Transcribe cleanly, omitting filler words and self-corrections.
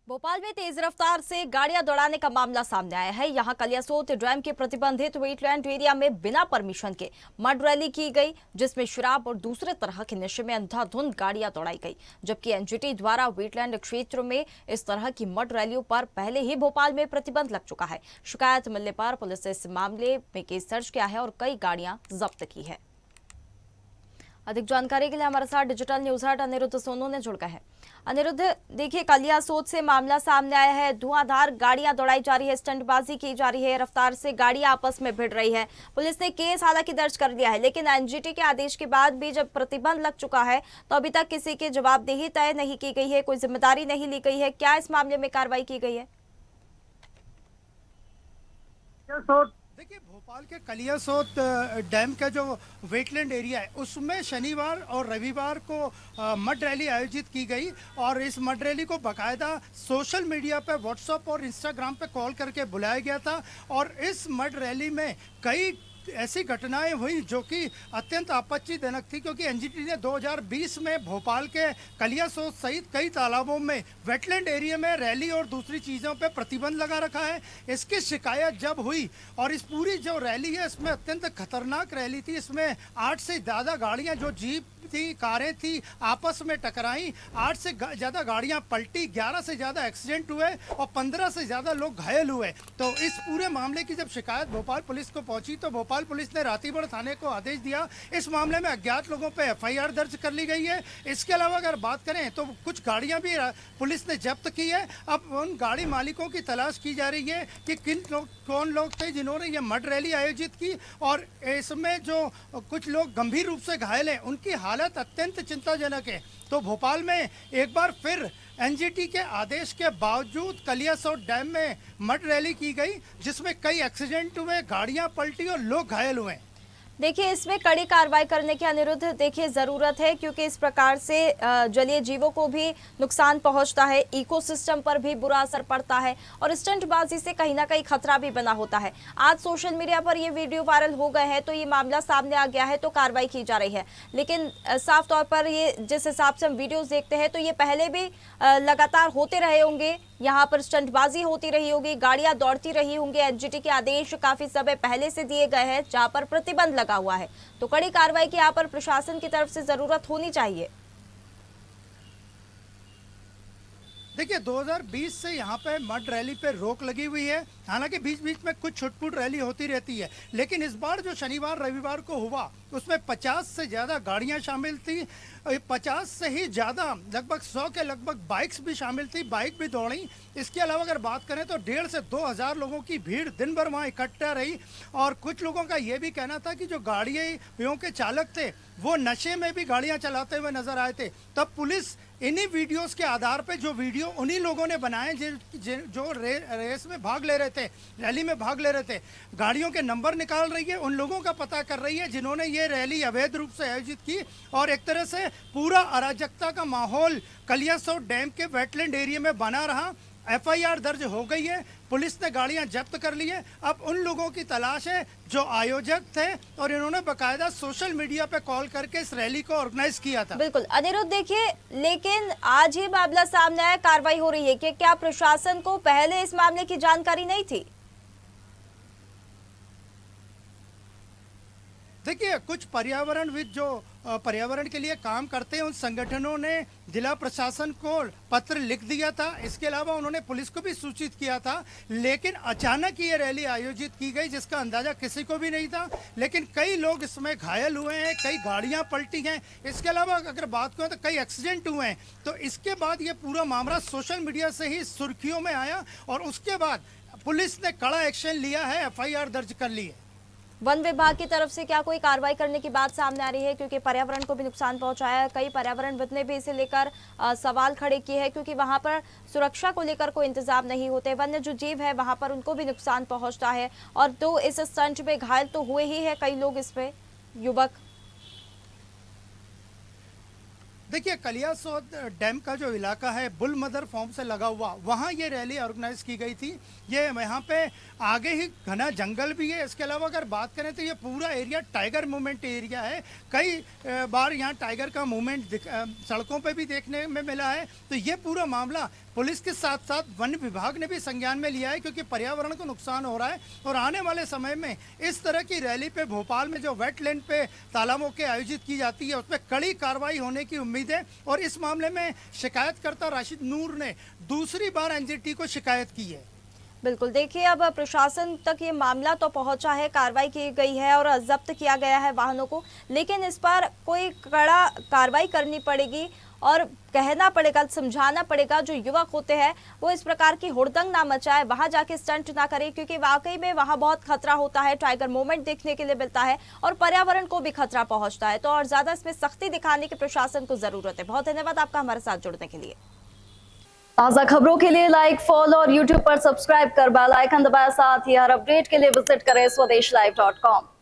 भोपाल में तेज रफ्तार से गाड़ियां दौड़ाने का मामला सामने आया है। यहां कलियासोत डैम के प्रतिबंधित वेटलैंड एरिया में बिना परमिशन के मड रैली की गई, जिसमें शराब और दूसरे तरह के नशे में अंधाधुंध गाड़ियां दौड़ाई गई। जबकि एनजीटी द्वारा वेटलैंड क्षेत्र में इस तरह की मड रैलियों पर पहले ही भोपाल में प्रतिबंध लग चुका है। शिकायत मिलने पर पुलिस ने इस मामले में केस दर्ज किया है और कई गाड़ियां जब्त की है। अधिक जानकारी के लिए हमारे साथ digital news head Anirudh Sonu ने जुड़ गए हैं। अनिरुद्ध, देखिए कलियासोत से मामला सामने आया है। धुआंधार गाड़ियां दौड़ाई जा रही है, स्टंटबाजी की जा रही है, रफ्तार से गाड़ियां आपस में भिड़ रही है। पुलिस ने केस हालांकि दर्ज कर लिया है, लेकिन एनजीटी के आदेश के बाद भी जब प्रतिबंध लग चुका है तो अभी तक किसी की जवाबदेही तय नहीं की गई है, कोई जिम्मेदारी नहीं ली गई है। क्या इस मामले में कार्रवाई की गई है? देखिए, भोपाल के कलियासोत डैम का जो वेटलैंड एरिया है उसमें शनिवार और रविवार को मड रैली आयोजित की गई और इस मड रैली को बाकायदा सोशल मीडिया पे व्हाट्सएप और इंस्टाग्राम पे कॉल करके बुलाया गया था। और इस मड रैली में कई ऐसी घटनाएं हुई जो कि अत्यंत आपत्तिजनक थी, क्योंकि एनजीटी ने 2020 में भोपाल के कलियासोत सहित कई तालाबों में वेटलैंड एरिया में रैली और दूसरी चीज़ों पे प्रतिबंध लगा रखा है। इसकी शिकायत जब हुई और इस पूरी जो रैली है इसमें अत्यंत खतरनाक रैली थी, इसमें 8 से ज़्यादा गाड़ियां जो जीप थी, कारें थी, आपस में टकराई। 8 से ज़्यादा गाड़ियां पलटी, 11 से ज़्यादा एक्सीडेंट हुए और 15 से ज़्यादा लोग घायल हुए। तो इस पूरे मामले की जब शिकायत भोपाल पुलिस को पहुंची तो भोपाल पुलिस ने रातीबड़ थाने को आदेश दिया। इस मामले में अज्ञात लोगों पर एफआईआर दर्ज कर ली गई है। इसके अलावा अगर बात करें तो कुछ गाड़ियां भी पुलिस ने जब्त की है। अब उन गाड़ी मालिकों की तलाश की जा रही है कि कौन लोग थे जिन्होंने ये मड रैली आयोजित की, और इसमें जो कुछ लोग गंभीर रूप से घायल हैं उनकी हालत अत्यंत चिंताजनक है। तो भोपाल में एक बार फिर एनजीटी के आदेश के बावजूद कलियासोत डैम में मड रैली की गई, जिसमें कई एक्सीडेंट हुए, गाड़ियां पलटी और लोग घायल हुए। देखिए, इसमें कड़ी कार्रवाई करने की अनिरुद्ध देखिए जरूरत है, क्योंकि इस प्रकार से जलीय जीवों को भी नुकसान पहुंचता है, इकोसिस्टम पर भी बुरा असर पड़ता है और स्टंटबाजी से कहीं ना कहीं खतरा भी बना होता है। आज सोशल मीडिया पर ये वीडियो वायरल हो गए हैं तो ये मामला सामने आ गया है तो कार्रवाई की जा रही है। लेकिन साफ तौर पर ये जिस हिसाब से हम वीडियोज देखते हैं तो ये पहले भी लगातार होते रहे होंगे, यहाँ पर स्टंटबाजी होती रही होगी, गाड़ियां दौड़ती रही होंगी। एनजीटी के आदेश काफी समय पहले से दिए गए हैं जहां पर प्रतिबंध लगा हुआ है, तो कड़ी कार्रवाई की यहाँ पर प्रशासन की तरफ से जरूरत होनी चाहिए। देखिए, 2020 से यहाँ पे मड रैली पे रोक लगी हुई है। हालांकि बीच बीच में कुछ छुटपुट रैली होती रहती है, लेकिन इस बार जो शनिवार रविवार को हुआ उसमें 50 से ज़्यादा गाड़ियाँ शामिल थी। 50 से ही ज़्यादा लगभग 100 के लगभग बाइक्स भी शामिल थी, बाइक भी दौड़ी। इसके अलावा अगर बात करें तो 1,500 से 2,000 लोगों की भीड़ दिन भर वहाँ इकट्ठा रही। और कुछ लोगों का ये भी कहना था कि जो गाड़ियों के चालक थे वो नशे में भी गाड़ियाँ चलाते हुए नजर आए थे। तब पुलिस इन्हीं वीडियोस के आधार पे, जो वीडियो उन्हीं लोगों ने बनाए जो रेस में भाग ले रहे थे, रैली में भाग ले रहे थे, गाड़ियों के नंबर निकाल रही है, उन लोगों का पता कर रही है जिन्होंने ये रैली अवैध रूप से आयोजित की। और एक तरह से पूरा अराजकता का माहौल कलियासोत डैम के वेटलैंड एरिया में बना रहा। एफआईआर दर्ज हो गई है, पुलिस ने गाड़ियां जब्त कर ली है। अब उन लोगों की तलाश है जो आयोजक थे और इन्होंने बकायदा सोशल मीडिया पे कॉल करके इस रैली को ऑर्गेनाइज किया था। बिल्कुल अनिरुद्ध, देखिए लेकिन आज ही मामला सामने आया, कार्रवाई हो रही है कि क्या प्रशासन को पहले इस मामले की जानकारी नहीं थी? देखिए, कुछ पर्यावरणविद जो पर्यावरण के लिए काम करते हैं उन संगठनों ने जिला प्रशासन को पत्र लिख दिया था। इसके अलावा उन्होंने पुलिस को भी सूचित किया था, लेकिन अचानक ये रैली आयोजित की गई जिसका अंदाजा किसी को भी नहीं था। लेकिन कई लोग इसमें घायल हुए हैं, कई गाड़ियां पलटी हैं। इसके अलावा अगर बात करें तो कई एक्सीडेंट हुए हैं। तो इसके बाद ये पूरा मामला सोशल मीडिया से ही सुर्खियों में आया और उसके बाद पुलिस ने कड़ा एक्शन लिया है, एफआईआर दर्ज कर ली है। वन विभाग की तरफ से क्या कोई कार्रवाई करने की बात सामने आ रही है, क्योंकि पर्यावरण को भी नुकसान पहुंचाया है? कई पर्यावरणविद ने भी इसे लेकर सवाल खड़े किए हैं, क्योंकि वहां पर सुरक्षा को लेकर कोई इंतजाम नहीं होते, वन्य जो जीव है वहां पर उनको भी नुकसान पहुंचता है। और तो इस स्टंट में घायल तो हुए ही है कई लोग, इसमें युवक। देखिए, कलियासोत डैम का जो इलाका है बुल मदर फॉर्म से लगा हुआ, वहाँ ये रैली ऑर्गेनाइज की गई थी। ये यहाँ पे आगे ही घना जंगल भी है। इसके अलावा अगर बात करें तो ये पूरा एरिया टाइगर मूवमेंट एरिया है। कई बार यहाँ टाइगर का मूवमेंट सड़कों पे भी देखने में मिला है। तो ये पूरा मामला पुलिस के साथ साथ वन विभाग ने भी संज्ञान में लिया है, क्योंकि पर्यावरण को नुकसान हो रहा है और आने वाले समय में इस तरह की रैली पे भोपाल में जो वेटलैंड पे तालाबों के आयोजित की जाती है उस पर कड़ी कार्रवाई होने की उम्मीद है। और इस मामले में शिकायतकर्ता राशिद नूर ने दूसरी बार एनजीटी को शिकायत की है। बिल्कुल, देखिए अब प्रशासन तक ये मामला तो पहुंचा है, कार्रवाई की गई है और जब्त किया गया है वाहनों को, लेकिन इस पर कोई कड़ा कार्रवाई करनी पड़ेगी और कहना पड़ेगा, समझाना पड़ेगा जो युवक होते हैं वो इस प्रकार की हुड़दंग ना मचाए, वहां जाके स्टंट ना करे, क्योंकि वाकई में वहां बहुत खतरा होता है, टाइगर मूवमेंट देखने के लिए मिलता है और पर्यावरण को भी खतरा पहुंचता है। तो और ज्यादा इसमें सख्ती दिखाने की प्रशासन को जरूरत है। बहुत धन्यवाद आपका हमारे साथ जुड़ने के लिए। ताजा खबरों के लिए लाइक, फॉलो और यूट्यूब पर सब्सक्राइब कर बेल आइकन दबाएं। साथ ही हर अपडेट के लिए विजिट करें स्वदेशलाइव.com।